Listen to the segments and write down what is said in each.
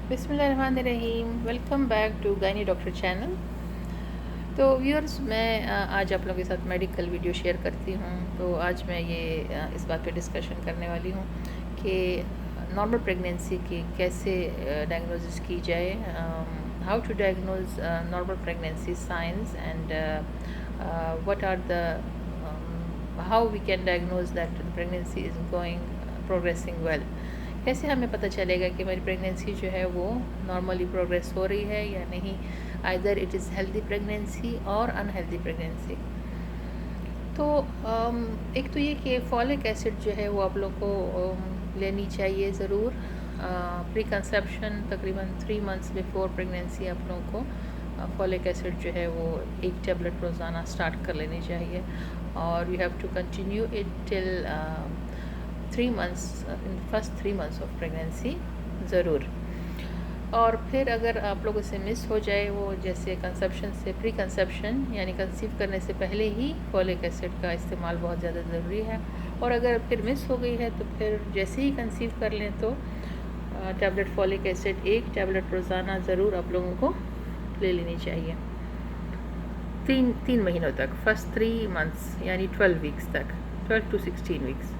बिस्मिल्लाहिर्रहमानिर्रहीम। Welcome back to gynae doctor channel. तो viewers, मैं आज आप लोगों के साथ मेडिकल वीडियो शेयर करती हूँ। तो आज मैं ये इस बात पे डिस्कशन करने वाली हूँ कि नॉर्मल प्रेगनेंसी की कैसे डायग्नोसिस की जाए, how to diagnose normal pregnancy science and what are the how we can diagnose that the pregnancy is going progressing well. कैसे हमें पता चलेगा कि मेरी प्रेगनेंसी जो है वो नॉर्मली प्रोग्रेस हो रही है या नहीं, either it is healthy pregnancy और अनहेल्दी प्रेगनेंसी। तो एक तो ये कि फॉलिक एसिड जो है वो आप लोग को लेनी चाहिए ज़रूर। प्री कंसेप्शन तकरीबन 3 मंथ्स बिफोर प्रेगनेंसी आप लोगों को फॉलिक एसिड जो है वो एक टेबलेट रोज़ाना स्टार्ट कर लेनी चाहिए, और you have to continue it till 3 months, in first 3 months of pregnancy ज़रूर। और फिर अगर आप लोगों से मिस हो जाए वो, जैसे कंसेप्शन से प्री कंसेप्शन यानी कंसीव करने से पहले ही फॉलिक एसिड का इस्तेमाल बहुत ज़्यादा ज़रूरी है। और अगर फिर मिस हो गई है तो फिर जैसे ही कंसीव कर लें तो टैबलेट फॉलिक एसिड एक टैबलेट रोज़ाना ज़रूर आप लोगों को ले लेनी चाहिए 3 महीनों तक, फर्स्ट 3 मंथ्स यानी 12 वीक्स तक, 12 to 16 वीक्स।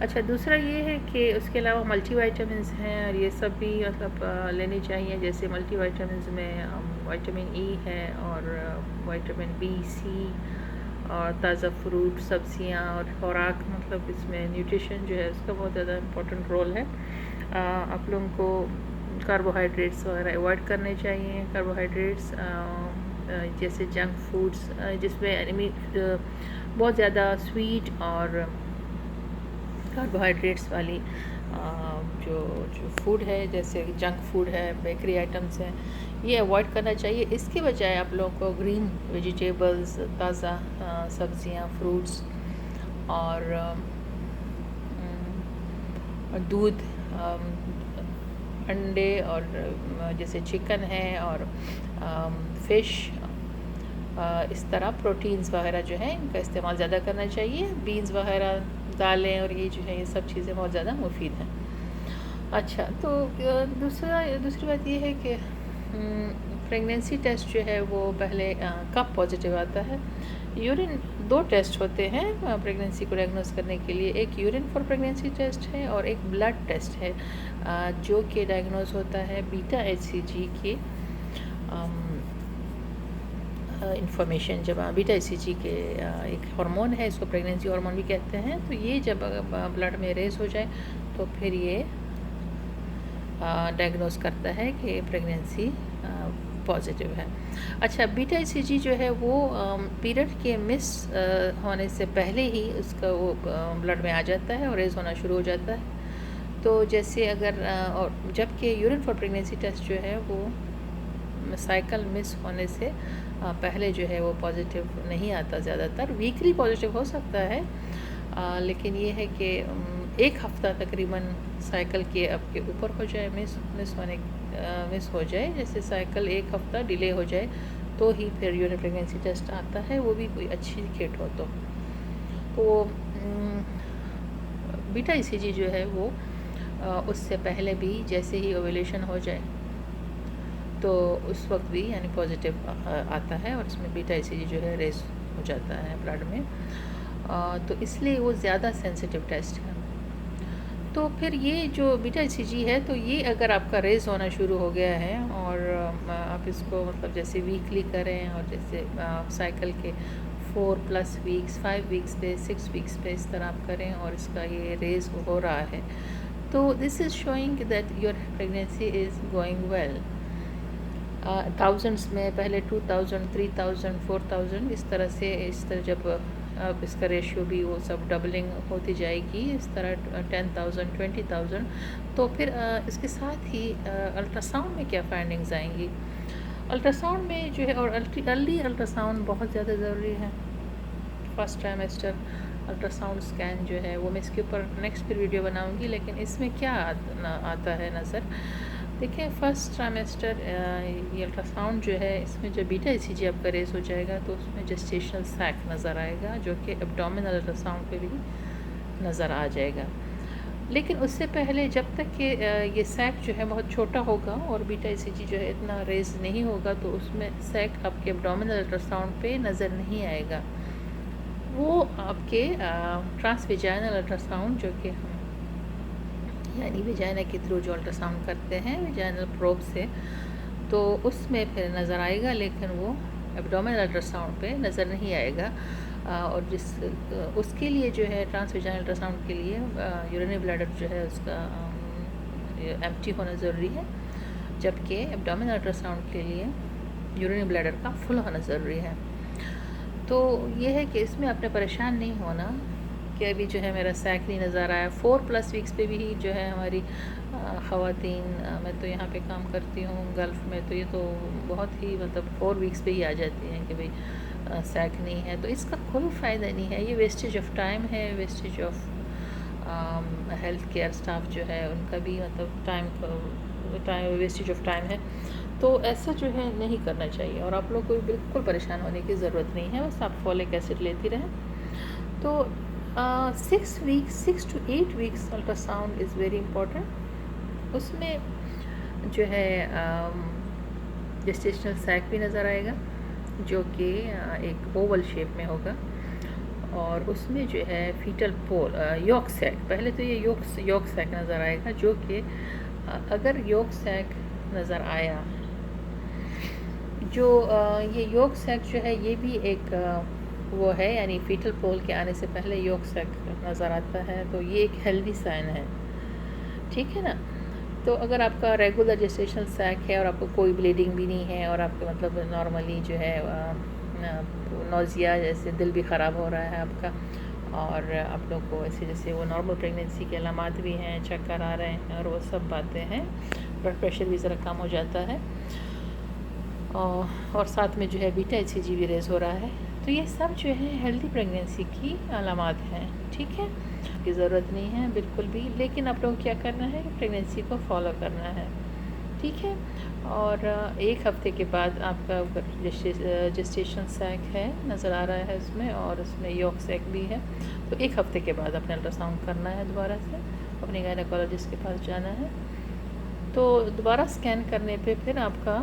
अच्छा, दूसरा ये है कि उसके अलावा मल्टीविटामिन्स हैं और ये सब भी मतलब लेने चाहिए। जैसे मल्टीविटामिन्स में विटामिन ई है और विटामिन बी, सी और ताज़ा फ्रूट, सब्जियां और खुराक, मतलब इसमें न्यूट्रिशन जो है उसका बहुत ज़्यादा इम्पोर्टेंट रोल है। आप लोगों को कार्बोहाइड्रेट्स वगैरह अवॉइड करने चाहिए। कार्बोहाइड्रेट्स जैसे जंक फूड्स जिसमें बहुत ज़्यादा स्वीट और कार्बोहाइड्रेट्स वाली जो जो फूड है, जैसे जंक फूड है, बेकरी आइटम्स हैं, ये अवॉइड करना चाहिए। इसके बजाय आप लोगों को ग्रीन वेजिटेबल्स, ताज़ा सब्जियां, फ्रूट्स और दूध, अंडे और जैसे चिकन है और फ़िश, इस तरह प्रोटीन्स वगैरह जो है इनका इस्तेमाल ज़्यादा करना चाहिए। बीन्स वगैरह, दालें और ये जो है ये सब चीज़ें बहुत ज़्यादा मुफीद हैं। अच्छा, तो दूसरी बात ये है कि प्रेगनेंसी टेस्ट जो है वो पहले कब पॉजिटिव आता है। यूरिन 2 टेस्ट होते हैं प्रेगनेंसी को डायग्नोस करने के लिए। एक यूरिन फॉर प्रेगनेंसी टेस्ट है और एक ब्लड टेस्ट है जो कि डायग्नोस होता है बीटा HCG की इंफॉर्मेशन। जब बीटा HCG के एक हार्मोन है, इसको प्रेगनेंसी हार्मोन भी कहते हैं। तो ये जब ब्लड में रेस हो जाए तो फिर ये डायग्नोस करता है कि प्रेगनेंसी पॉजिटिव है। अच्छा, बीटा HCG जो है वो पीरियड के मिस होने से पहले ही उसका वो ब्लड में आ जाता है और रेस होना शुरू हो जाता है। तो जैसे अगर और जबकि यूरिन फॉर प्रेगनेंसी टेस्ट जो है वो साइकिल मिस होने से पहले जो है वो पॉजिटिव नहीं आता। ज़्यादातर वीकली पॉजिटिव हो सकता है, लेकिन ये है कि एक हफ़्ता तकरीबन साइकिल के आपके ऊपर हो जाए, मिस हो जाए, जैसे साइकिल एक हफ़्ता डिले हो जाए तो ही फिर यूरिन प्रेगनेंसी टेस्ट आता है, वो भी कोई अच्छी किट हो तो बीटा ECG जो है वो उससे पहले भी जैसे ही ओव्यूलेशन हो जाए तो उस वक्त भी यानी पॉजिटिव आता है और इसमें बीटा ECG जो है रेस हो जाता है ब्लड में। तो इसलिए वो ज़्यादा सेंसिटिव टेस्ट है। तो फिर ये जो बीटा ECG है, तो ये अगर आपका रेस होना शुरू हो गया है और आप इसको मतलब जैसे वीकली करें और जैसे साइकिल के 4+ वीक्स, 5 वीक्स पे, 6 वीक्स पे इस तरह आप करें और इसका ये रेस हो रहा है, तो this is showing that your pregnancy is going well. Thousands में पहले 2000, 3000, 4000 इस तरह जब अब इसका रेशियो भी वो सब डबलिंग होती जाएगी, इस तरह 10,000, 20,000। तो फिर इसके साथ ही अल्ट्रासाउंड में क्या फाइंडिंग्स आएंगी। अल्ट्रासाउंड में जो है, और अर्ली अल्ट्रासाउंड बहुत ज़्यादा ज़रूरी है। फर्स्ट ट्राइमेस्टर अल्ट्रासाउंड स्कैन जो है वो मैं इसके ऊपर नेक्स्ट फिर वीडियो बनाऊंगी, लेकिन इसमें क्या आता है नज़र। देखिए, फर्स्ट ट्राइमेस्टर ये अल्ट्रासाउंड जो है, इसमें जब बीटा ECG आपका रेस हो जाएगा तो उसमें जेस्टेशनल सैक नज़र आएगा, जो कि एब्डोमिनल अल्ट्रासाउंड पे भी नज़र आ जाएगा। लेकिन उससे पहले जब तक कि ये सैक जो है बहुत छोटा होगा और बीटा ईसीजी जो है इतना रेज नहीं होगा, तो उसमें सैक आपके एब्डोमिनल अल्ट्रासाउंड पे नज़र नहीं आएगा। वो आपके ट्रांसविजाइनल अल्ट्रासाउंड जो कि हम यानी विजाइना के थ्रू जो अल्ट्रासाउंड करते हैं विजाइनल प्रोब से, तो उसमें फिर नज़र आएगा, लेकिन वो एब्डोमिनल अल्ट्रासाउंड पे नज़र नहीं आएगा। और उसके लिए जो है ट्रांसविजाइनल अल्ट्रासाउंड के लिए यूरिनरी ब्लैडर जो है उसका एम्प्टी होना ज़रूरी है, जबकि एब्डोमिनल अल्ट्रासाउंड के लिए यूरिनरी ब्लैडर का फुल होना ज़रूरी है। तो ये है कि इसमें आपने परेशान नहीं होना कि अभी जो है मेरा सैक नहीं नज़र आया। 4+ वीक्स पे भी जो है हमारी ख़वातीन, मैं तो यहाँ पे काम करती हूँ गल्फ़ में, तो ये तो बहुत ही मतलब 4 वीक्स पे ही आ जाती हैं कि भाई सैक नहीं है। तो इसका कोई फ़ायदा नहीं है, ये वेस्टेज ऑफ टाइम है, wastage of health care staff जो है उनका भी मतलब टाइम वेस्टेज ऑफ टाइम है। तो ऐसा जो है नहीं करना चाहिए, और आप लोग को बिल्कुल परेशान होने की ज़रूरत नहीं है, बस आप फॉलिक एसिड लेती रहें। तो 6 to 8 weeks ultrasound is very important. उसमें जो है जेस्टेशनल सैक भी नज़र आएगा, जो कि एक ओवल शेप में होगा, और उसमें जो है फीटल पोल यॉक सैक, पहले तो ये यॉक सैक नज़र आएगा, जो कि अगर यॉक सैक नज़र आया, जो ये यॉक सैक जो है ये भी एक वो है, यानी फीटल पोल के आने से पहले यॉक सैक नज़र आता है, तो ये एक हेल्दी साइन है, ठीक है ना। तो अगर आपका रेगुलर जेस्टेशनल सैक है और आपको कोई ब्लीडिंग भी नहीं है, और आपके मतलब नॉर्मली जो है नोज़िया जैसे दिल भी ख़राब हो रहा है आपका, और आप लोग को ऐसे जैसे वो नॉर्मल प्रेगनेंसी के अलामात भी हैं, चक्कर आ रहे हैं और वो सब बातें हैं, ब्लड प्रेशर भी ज़रा कम हो जाता है, और साथ में जो है बीटा ईसीजी भी रेज़ हो रहा है, तो ये सब जो है हेल्दी प्रेगनेंसी की अलामात हैं, ठीक है। की ज़रूरत नहीं है बिल्कुल भी, लेकिन आप लोग क्या करना है, प्रेगनेंसी को फॉलो करना है, ठीक है। और 1 हफ़्ते के बाद आपका जेस्टेशन सैक है नज़र आ रहा है उसमें, और उसमें यॉक सैक भी है, तो 1 हफ़्ते के बाद अपने अल्ट्रासाउंड करना है, दोबारा से अपने गायनेकोलॉजिस्ट के पास जाना है। तो दोबारा स्कैन करने पे फिर आपका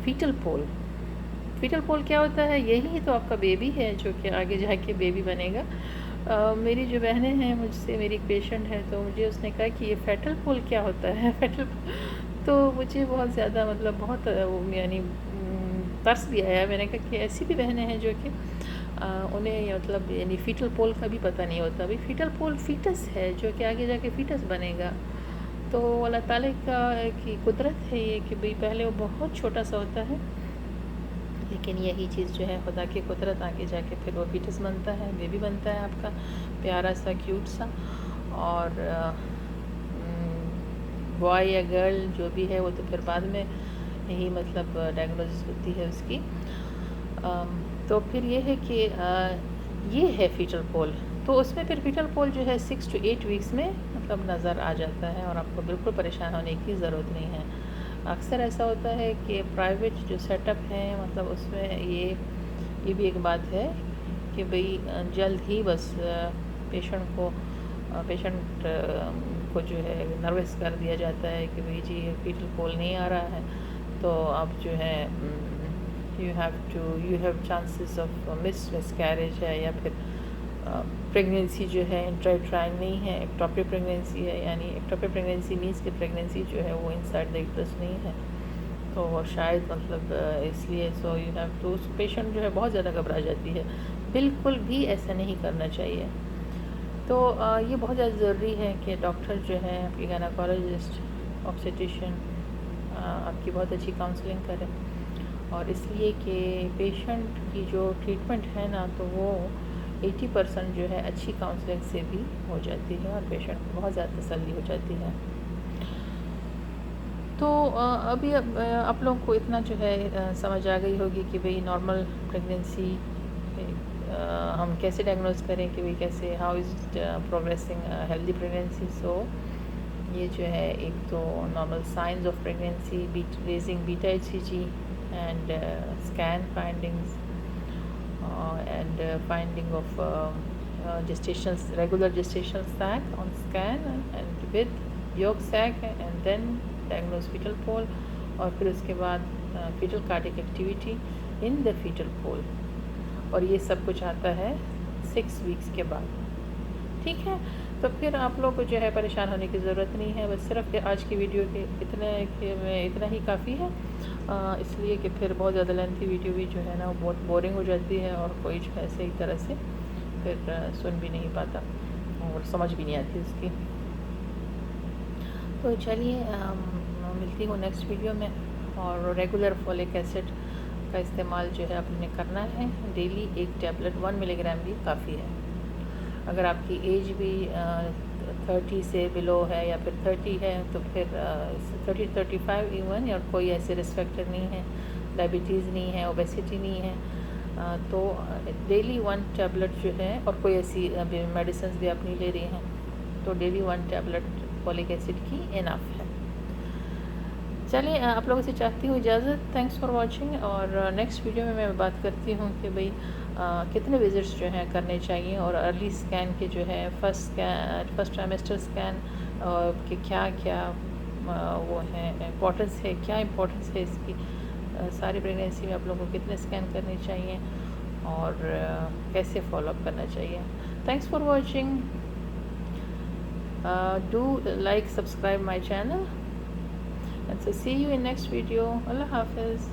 फीटल पोल क्या होता है, यही तो आपका बेबी है जो कि आगे जाके बेबी बनेगा। मेरी जो बहनें हैं मुझसे, मेरी एक पेशेंट है, तो मुझे उसने कहा कि ये फेटल पोल क्या होता है, फेटल, तो मुझे बहुत ज़्यादा मतलब बहुत यानी तरस भी आया। मैंने कहा कि ऐसी भी बहनें हैं जो कि उन्हें मतलब यानी फीटल पोल का भी पता नहीं होता। भाई फीटल पोल फीटस है जो कि आगे जाके फीटस बनेगा, तो अल्लाह ताला का की कुदरत है ये कि भाई पहले वो बहुत छोटा सा होता है, लेकिन यही चीज़ जो है खुदा की कुदरत, आगे जाके फिर वो फीटस बनता है, बेबी बनता है आपका प्यारा सा क्यूट सा, और बॉय या गर्ल जो भी है वो तो फिर बाद में यही मतलब डायग्नोसिस होती है उसकी। तो फिर ये है कि ये है फीटल पोल, तो उसमें फिर फीटल पोल जो है 6 to 8 वीक्स में मतलब नज़र आ जाता है, और आपको बिल्कुल परेशान होने की ज़रूरत नहीं है। अक्सर ऐसा होता है कि प्राइवेट जो सेटअप है मतलब उसमें ये भी एक बात है कि भाई जल्द ही बस पेशेंट को जो है नर्वस कर दिया जाता है कि भाई जी फीटल पोल नहीं आ रहा है, तो आप जो है you have chances of miscarriage है, या फिर प्रेगनेंसी जो है इंट्रायूट्राइन नहीं है, एक्टोपिक प्रेगनेंसी है, यानी एक्टोपिक प्रेगनेंसी मीन्स कि प्रेगनेंसी जो है वो इनसाइड द यूट्रस नहीं है, तो शायद मतलब इसलिए सो यू हैव टू, उस पेशेंट जो है बहुत ज़्यादा घबरा जाती है। बिल्कुल भी ऐसा नहीं करना चाहिए। तो ये बहुत ज़्यादा ज़रूरी है कि डॉक्टर जो है आपकी गायनेकोलॉजिस्ट ऑब्स्टेट्रिशियन आपकी बहुत अच्छी काउंसलिंग करें, और इसलिए कि पेशेंट की जो ट्रीटमेंट है ना, तो वो 80% जो है अच्छी काउंसलिंग से भी हो जाती है, और पेशेंट को बहुत ज़्यादा तसल्ली हो जाती है। तो अभी आप लोगों को इतना जो है समझ आ गई होगी कि भाई नॉर्मल प्रेगनेंसी हम कैसे डायग्नोज करें, कि भाई कैसे how is progressing healthy pregnancy. So ये जो है एक तो normal science of pregnancy, rising beta ECG and scan findings and finding of gestation regular gestation sac on scan and with yolk sac and then diagnose fetal pole, और फिर उसके बाद fetal cardiac activity in the fetal pole, और ये सब कुछ आता है 6 वीक्स के बाद। ठीक है, तो फिर आप लोग को जो है परेशान होने की ज़रूरत नहीं है। बस सिर्फ आज की वीडियो के इतना ही काफ़ी है, इसलिए कि फिर बहुत ज़्यादा लेंथी वीडियो भी जो है ना वो बहुत बोरिंग हो जाती है, और कोई जो है सही तरह से फिर सुन भी नहीं पाता और समझ भी नहीं आती उसकी। तो चलिए मिलती हूँ नेक्स्ट वीडियो में। और रेगुलर फॉलिक एसिड का इस्तेमाल जो है आपने करना है डेली, एक टैबलेट 1 मिलीग्राम भी काफ़ी है। अगर आपकी एज भी 30 से बिलो है या फिर 30 है तो फिर 30-35 इवन, और कोई ऐसे रिस्क फैक्टर नहीं है, डायबिटीज़ नहीं है, ओबेसिटी नहीं है, तो डेली 1 टैबलेट जो है, और कोई ऐसी मेडिसिन भी आप नहीं ले रही हैं, तो डेली 1 टैबलेट फॉलिक एसिड की इनफ है। चलिए आप लोगों से चाहती हूँ इजाज़त। थैंक्स फॉर वाचिंग, और नेक्स्ट वीडियो में मैं बात करती हूँ कि भाई कितने विज़िट्स जो हैं करने चाहिए, और अर्ली स्कैन के जो है फर्स्ट ट्राइमेस्टर स्कैन के क्या क्या वो हैं इम्पोर्टेंस है, क्या इम्पोर्टेंस है इसकी, सारी प्रेगनेंसी में आप लोगों को कितने स्कैन करने चाहिए, और कैसे फॉलोअप करना चाहिए। Thanks for watching, do like, subscribe my channel, and so see you in next video. Allah Hafiz.